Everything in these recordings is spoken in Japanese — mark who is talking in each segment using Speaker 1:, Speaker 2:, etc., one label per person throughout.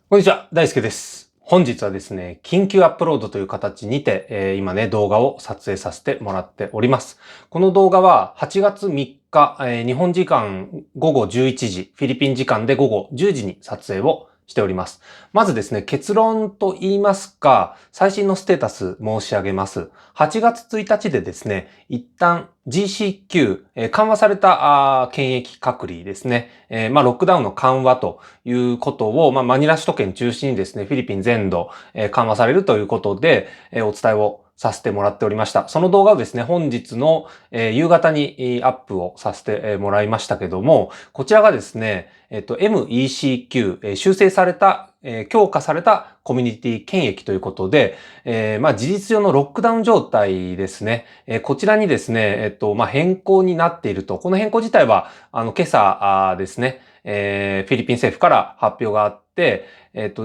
Speaker 1: こんにちは、大輔です。本日はですね、緊急アップロードという形にて、今ね、動画を撮影させてもらっております。この動画は8月3日、日本時間午後11時、フィリピン時間で午後10時に撮影をしております。まずですね、結論と言いますか、最新のステータス申し上げます。8月1日でですね、一旦 GCQ、緩和された検疫隔離ですね、ロックダウンの緩和ということを、マニラ首都圏中心にですね、フィリピン全土、緩和されるということで、お伝えをさせてもらっておりました。その動画をですね、本日の、夕方にアップをさせてもらいましたけども、こちらがですね、MECQ、修正された、強化されたコミュニティ検疫ということで、事実上のロックダウン状態ですね。こちらにですね、変更になっていると。この変更自体は、今朝ですね、フィリピン政府から発表があって、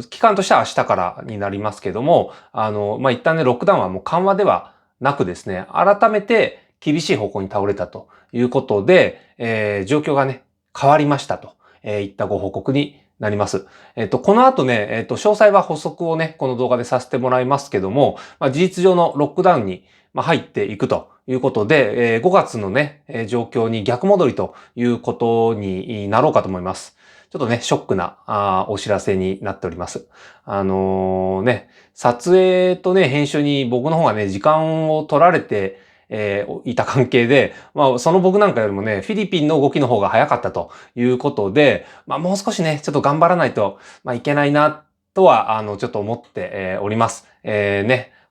Speaker 1: 期間としては明日からになりますけども、一旦ね、ロックダウンはもう緩和ではなくですね、改めて厳しい方向に倒れたということで、状況がね、変わりましたと、いったご報告になります。この後ね、詳細は補足をね、この動画でさせてもらいますけども、事実上のロックダウンに入っていくということで、5月のね、状況に逆戻りということになろうかと思います。ちょっとね、ショックなお知らせになっております。撮影とね、編集に僕の方がね、時間を取られて、いた関係で、その僕なんかよりもね、フィリピンの動きの方が早かったということで、もう少しね、ちょっと頑張らないと、いけないな、とは、ちょっと思って、おります。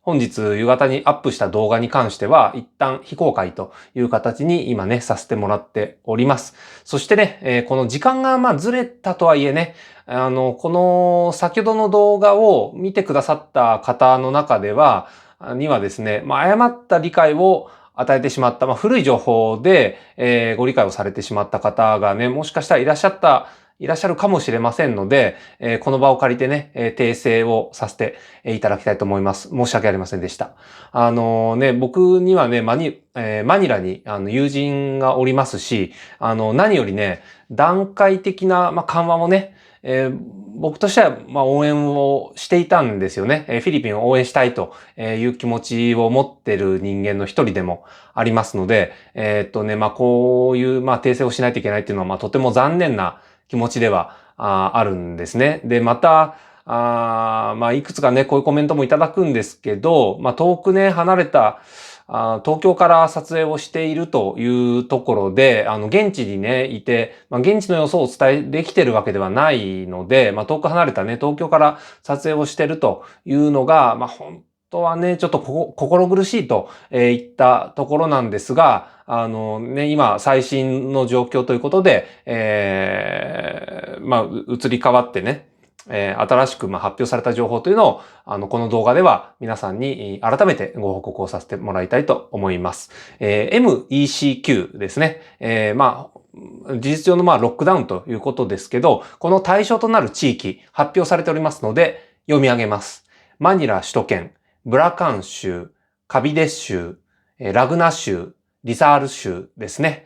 Speaker 1: 本日夕方にアップした動画に関しては、一旦非公開という形に今ね、させてもらっております。そしてね、この時間がずれたとはいえね、この先ほどの動画を見てくださった方の中では、にはですね、誤った理解を与えてしまった、古い情報で、ご理解をされてしまった方がね、もしかしたらいらっしゃるかもしれませんので、この場を借りてね、訂正をさせていただきたいと思います。申し訳ありませんでした。僕にはね、マニラに友人がおりますし、何よりね、段階的な、緩和もね、僕としては、応援をしていたんですよね。フィリピンを応援したいという気持ちを持っている人間の一人でもありますので、こういう、訂正をしないといけないっていうのは、とても残念な気持ちではあるんですね。で、また、いくつかね、こういうコメントもいただくんですけど、遠くね、離れた、東京から撮影をしているというところで、現地にね、いて、現地の様子をお伝えできてるわけではないので、遠く離れたね、東京から撮影をしているというのが、本当はね、ちょっと心苦しいといったところなんですが、今、最新の状況ということで、移り変わってね、新しく発表された情報というのを、この動画では皆さんに改めてご報告をさせてもらいたいと思います。MECQ ですね。事実上のロックダウンということですけど、この対象となる地域発表されておりますので、読み上げます。マニラ首都圏、ブラカン州、カビデス州、ラグナ州、リサール州ですね。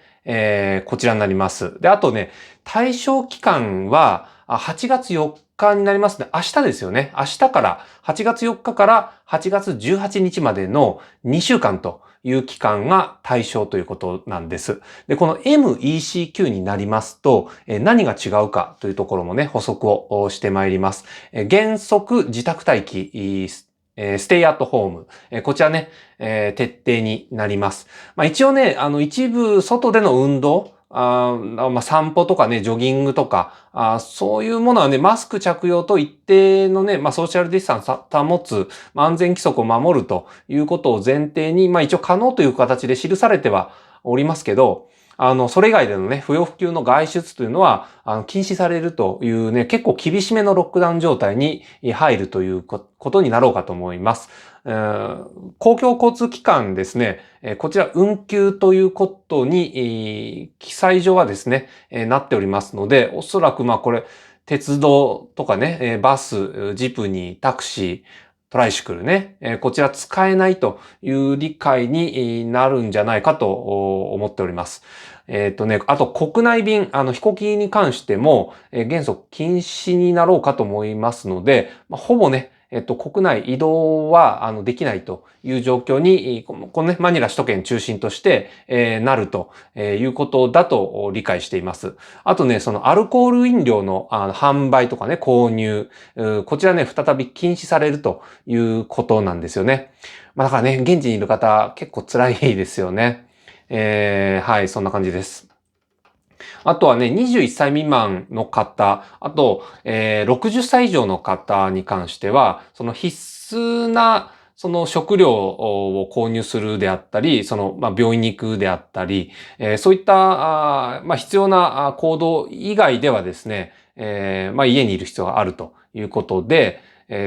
Speaker 1: こちらになります。で、あとね、対象期間は8月4日になりますね。明日ですよね。明日から、8月4日から8月18日までの2週間という期間が対象ということなんです。で、この MECQ になりますと、何が違うかというところもね、補足をしてまいります。原則自宅待機、ステイアットホーム。こちらね、徹底になります。一応ね、一部外での運動、散歩とかね、ジョギングとか、そういうものはね、マスク着用と一定のね、ソーシャルディスタンス保つ、安全規則を守るということを前提に、一応可能という形で記されてはおりますけど、それ以外でのね、不要不急の外出というのは、禁止されるというね、結構厳しめのロックダウン状態に入るということになろうかと思います。公共交通機関ですね、こちら運休ということに、記載上はですね、なっておりますので、おそらくこれ、鉄道とかね、バス、ジプニー、タクシー、トライシクルね、こちら使えないという理解になるんじゃないかと思っております。あと国内便、飛行機に関しても、原則禁止になろうかと思いますので、ほぼね、国内移動は、できないという状況に、このね、マニラ首都圏中心として、なるということだと理解しています。あとね、そのアルコール飲料の販売とかね、購入、こちらね、再び禁止されるということなんですよね。だからね、現地にいる方、結構辛いですよね。はい、そんな感じです。あとはね、21歳未満の方、あと、60歳以上の方に関しては、その必須な、その食料を購入するであったり、病院に行くであったり、そういった、必要な行動以外ではですね、家にいる必要があるということで、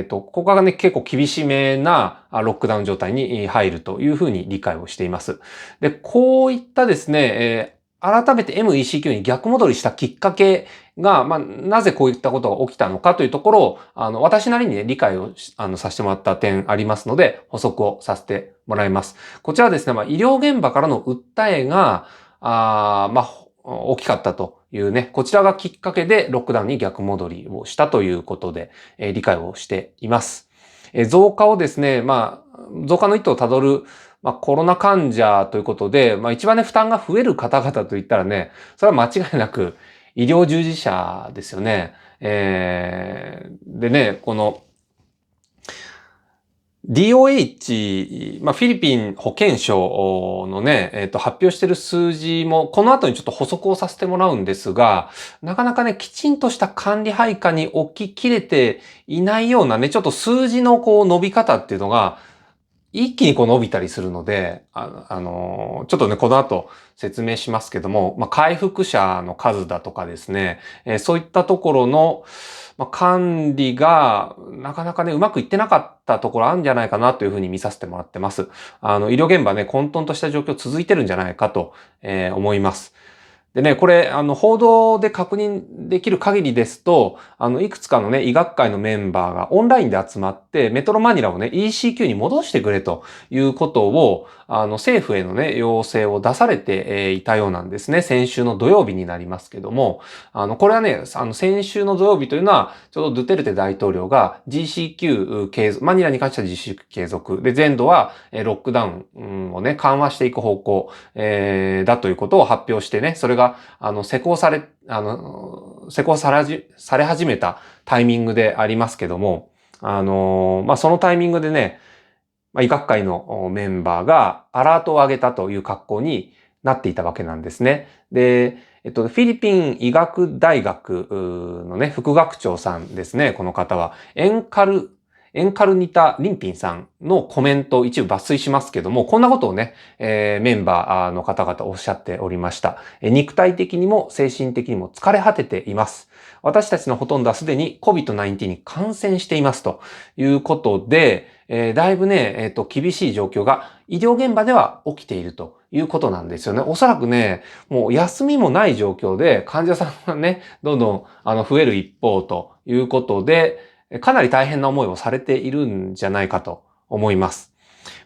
Speaker 1: ここがね、結構厳しめなロックダウン状態に入るというふうに理解をしています。で、こういったですね、改めて MECQ に逆戻りしたきっかけが、なぜこういったことが起きたのかというところを、私なりにね、理解をさせてもらった点ありますので、補足をさせてもらいます。こちらはですね、医療現場からの訴えが、大きかったというね、こちらがきっかけでロックダウンに逆戻りをしたということで、理解をしています。増加をですね、増加の意図をたどるコロナ患者ということで、一番ね、負担が増える方々といったらね、それは間違いなく医療従事者ですよね。でね、この DOH、フィリピン保健省のね、発表している数字も、この後にちょっと補足をさせてもらうんですが、なかなかね、きちんとした管理配下に置ききれていないようなね、ちょっと数字の伸び方っていうのが、一気に伸びたりするので、ちょっとね、この後説明しますけども、回復者の数だとかですね、そういったところの、管理がなかなかね、うまくいってなかったところあるんじゃないかなというふうに見させてもらってます。医療現場ね、混沌とした状況続いてるんじゃないかと、思います。でね、これ、報道で確認できる限りですと、いくつかのね、医学会のメンバーがオンラインで集まって、メトロマニラをね、ECQ に戻してくれということを、政府へのね、要請を出されていたようなんですね。先週の土曜日になりますけども、これはね、先週の土曜日というのは、ちょうどドゥテルテ大統領が GCQ 継続、マニラに関しては GCQ 継続、で、全土はロックダウンをね、緩和していく方向、だということを発表してね、それが、施行され始めたタイミングでありますけども、そのタイミングでね、医学会のメンバーがアラートを上げたという格好になっていたわけなんですね。で、フィリピン医学大学のね、副学長さんですね、この方は、エンカルニタ・リンピンさんのコメントを一部抜粋しますけども、こんなことをね、メンバーの方々おっしゃっておりました。肉体的にも精神的にも疲れ果てています。私たちのほとんどはすでに COVID-19 に感染していますということで、だいぶね、厳しい状況が医療現場では起きているということなんですよね。おそらくね、もう休みもない状況で患者さんがね、どんどん増える一方ということで、かなり大変な思いをされているんじゃないかと思います。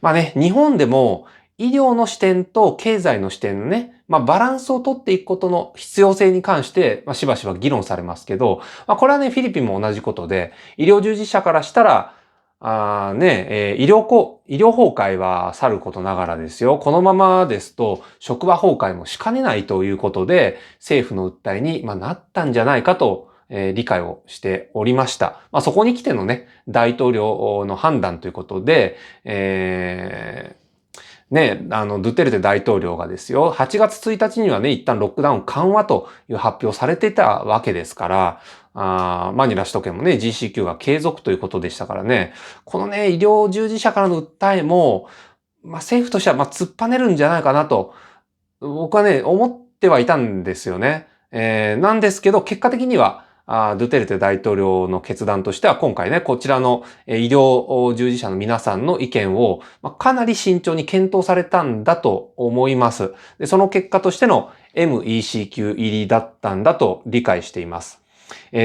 Speaker 1: 日本でも医療の視点と経済の視点のね、バランスをとっていくことの必要性に関して、しばしば議論されますけど、これはね、フィリピンも同じことで、医療従事者からしたら、医療崩壊は去ることながらですよ。このままですと、職場崩壊もしかねないということで、政府の訴えに、なったんじゃないかと、理解をしておりました。そこに来てのね、大統領の判断ということで、ドゥテルテ大統領がですよ、8月1日にはね、一旦ロックダウン緩和という発表されていたわけですから、マニラ首都圏もね、GCQ が継続ということでしたからね、このね、医療従事者からの訴えも、政府としては突っぱねるんじゃないかなと、僕はね、思ってはいたんですよね。なんですけど、結果的には、ドゥテルテ大統領の決断としては今回ね、こちらの医療従事者の皆さんの意見をかなり慎重に検討されたんだと思います。で、その結果としての MECQ 入りだったんだと理解しています。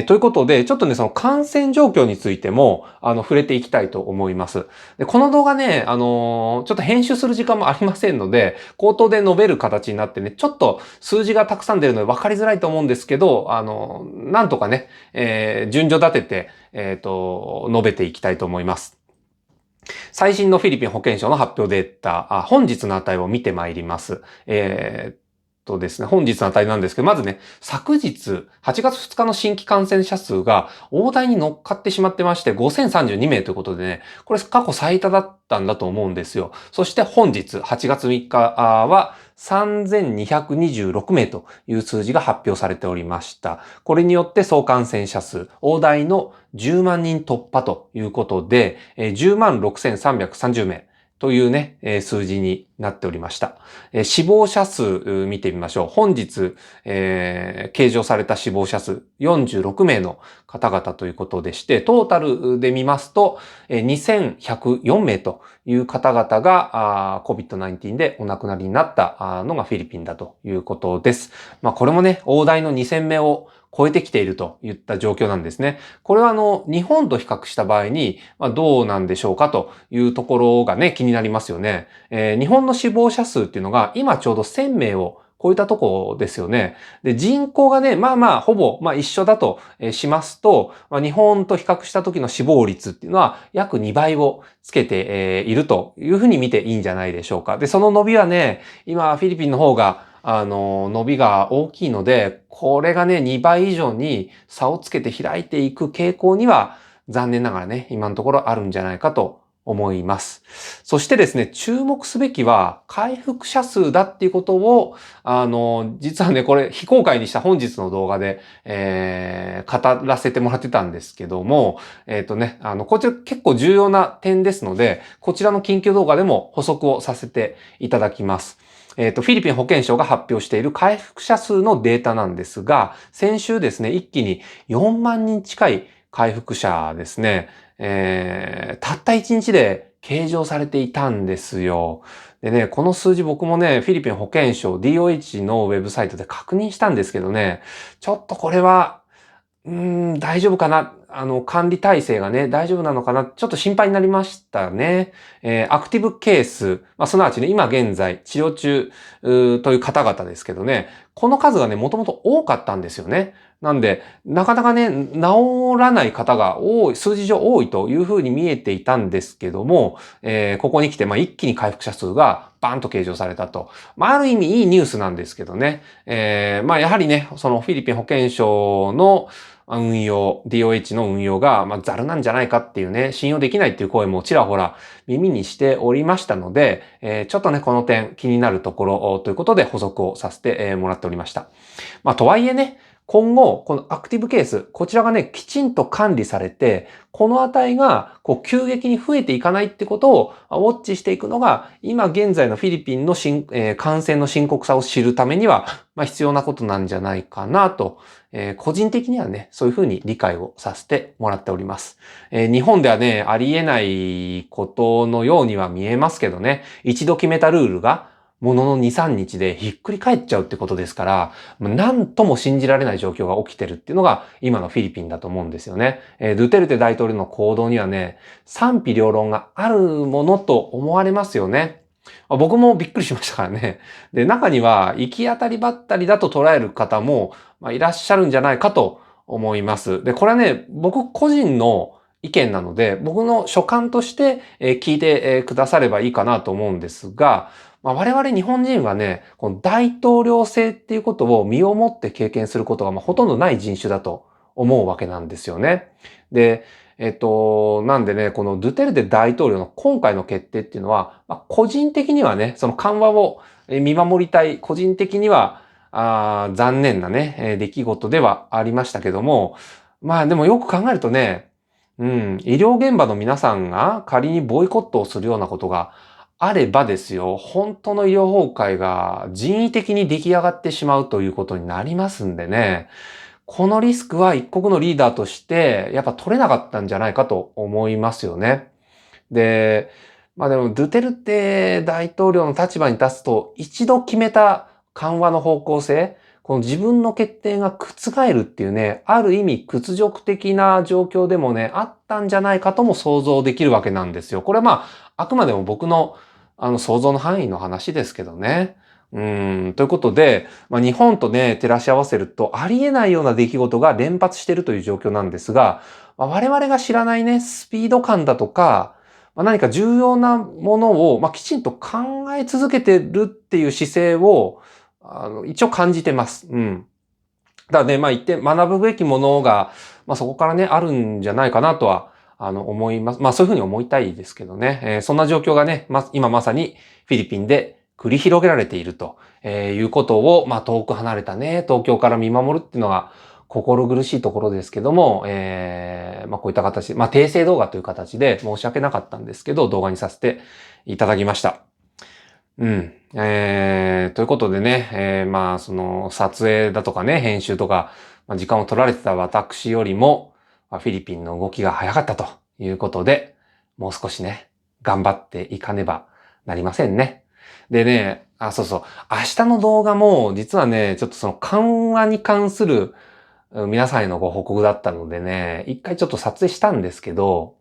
Speaker 1: ということで、ちょっとね、その感染状況についても、触れていきたいと思います。で、この動画ね、ちょっと編集する時間もありませんので、口頭で述べる形になってね、ちょっと数字がたくさん出るので分かりづらいと思うんですけど、なんとかね、順序立てて、述べていきたいと思います。最新のフィリピン保健省の発表データ、本日の値を見てまいります。ですね、本日の値なんですけど、まずね、昨日、8月2日の新規感染者数が大台に乗っかってしまってまして、5032名ということでね、これ過去最多だったんだと思うんですよ。そして本日、8月3日は3226名という数字が発表されておりました。これによって総感染者数、大台の10万人突破ということで、10万6330名。というね、数字になっておりました。死亡者数見てみましょう。本日、計上された死亡者数46名の方々ということでして、トータルで見ますと、2104名という方々がCOVID-19 でお亡くなりになったのがフィリピンだということです。まあこれもね、大台の2000名を超えてきているといった状況なんですね。これは日本と比較した場合に、どうなんでしょうかというところがね、気になりますよね。日本の死亡者数っていうのが今ちょうど1000名を超えたとこですよね。で、人口がね、ほぼ、一緒だとしますと、日本と比較した時の死亡率っていうのは約2倍をつけているというふうに見ていいんじゃないでしょうか。で、その伸びはね、今フィリピンの方が伸びが大きいので、これがね、2倍以上に差をつけて開いていく傾向には、残念ながらね、今のところあるんじゃないかと思います。そしてですね、注目すべきは、回復者数だっていうことを、実はね、これ、非公開にした本日の動画で、語らせてもらってたんですけども、こちら結構重要な点ですので、こちらの緊急動画でも補足をさせていただきます。フィリピン保健省が発表している回復者数のデータなんですが、先週ですね、一気に4万人近い回復者ですね、たった1日で計上されていたんですよ。でね、この数字僕もね、フィリピン保健省 DOH のウェブサイトで確認したんですけどね、ちょっとこれは大丈夫かな管理体制がね、大丈夫なのかなちょっと心配になりましたね。アクティブケース、すなわちね、今現在治療中という方々ですけどね、この数がね、もともと多かったんですよね。なんで、なかなかね、治らない方が多い、数字上多いというふうに見えていたんですけども、ここに来て、一気に回復者数がバーンと計上されたと。ある意味いいニュースなんですけどね。やはりね、そのフィリピン保健省の運用、DOH の運用が、ざるなんじゃないかっていうね、信用できないっていう声もちらほら耳にしておりましたので、ちょっとね、この点気になるところということで補足をさせてもらっておりました。とはいえね、今後、このアクティブケース、こちらがね、きちんと管理されて、この値が急激に増えていかないってことをウォッチしていくのが、今現在のフィリピンの感染の深刻さを知るためには、必要なことなんじゃないかなと、個人的にはね、そういうふうに理解をさせてもらっております。日本ではね、ありえないことのようには見えますけどね、一度決めたルールが、ものの2、3日でひっくり返っちゃうってことですから、なんとも信じられない状況が起きてるっていうのが今のフィリピンだと思うんですよね。ドゥテルテ大統領の行動にはね、賛否両論があるものと思われますよね。僕もびっくりしましたからね。で、中には行き当たりばったりだと捉える方も、いらっしゃるんじゃないかと思います。で、これはね、僕個人の意見なので、僕の所感として聞いてくださればいいかなと思うんですが、我々日本人はね、この大統領制っていうことを身をもって経験することがほとんどない人種だと思うわけなんですよね。で、なんでね、このドゥテルテ大統領の今回の決定っていうのは、個人的にはね、その緩和を見守りたい、個人的には残念なね、出来事ではありましたけども、でもよく考えるとね、医療現場の皆さんが仮にボイコットをするようなことがあればですよ、本当の医療崩壊が人為的に出来上がってしまうということになりますんでね、このリスクは一国のリーダーとしてやっぱ取れなかったんじゃないかと思いますよね。で、でもドゥテルテ大統領の立場に立つと一度決めた緩和の方向性、この自分の決定が覆るっていうね、ある意味屈辱的な状況でもね、あったんじゃないかとも想像できるわけなんですよ。これはまあ、あくまでも僕の想像の範囲の話ですけどね。ということで、日本とね、照らし合わせると、ありえないような出来事が連発しているという状況なんですが、我々が知らないね、スピード感だとか、何か重要なものを、きちんと考え続けてるっていう姿勢を、一応感じてます。だからね、一点学ぶべきものが、そこからね、あるんじゃないかなとは、思います。そういうふうに思いたいですけどね。そんな状況がね、今まさにフィリピンで繰り広げられていると、いうことを、遠く離れたね、東京から見守るっていうのが、心苦しいところですけども、こういった形で、訂正動画という形で申し訳なかったんですけど、動画にさせていただきました。ということでね、その撮影だとかね、編集とか、時間を取られてた私よりも、フィリピンの動きが早かったということで、もう少しね、頑張っていかねばなりませんね。でね、そうそう、明日の動画も、実はね、ちょっとその緩和に関する皆さんへのご報告だったのでね、一回ちょっと撮影したんですけど、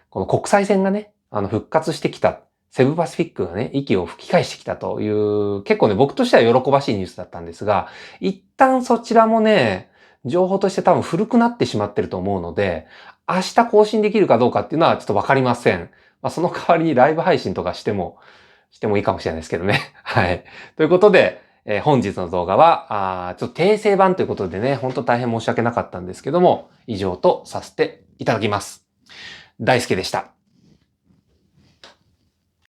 Speaker 1: この国際線がね、復活してきた。セブパシフィックがね、息を吹き返してきたという、結構ね、僕としては喜ばしいニュースだったんですが、一旦そちらもね、情報として多分古くなってしまってると思うので、明日更新できるかどうかっていうのはちょっとわかりません。その代わりにライブ配信とかしてもいいかもしれないですけどね。はい。ということで、本日の動画は、ちょっと訂正版ということでね、本当大変申し訳なかったんですけども、以上とさせていただきます。大輔でした。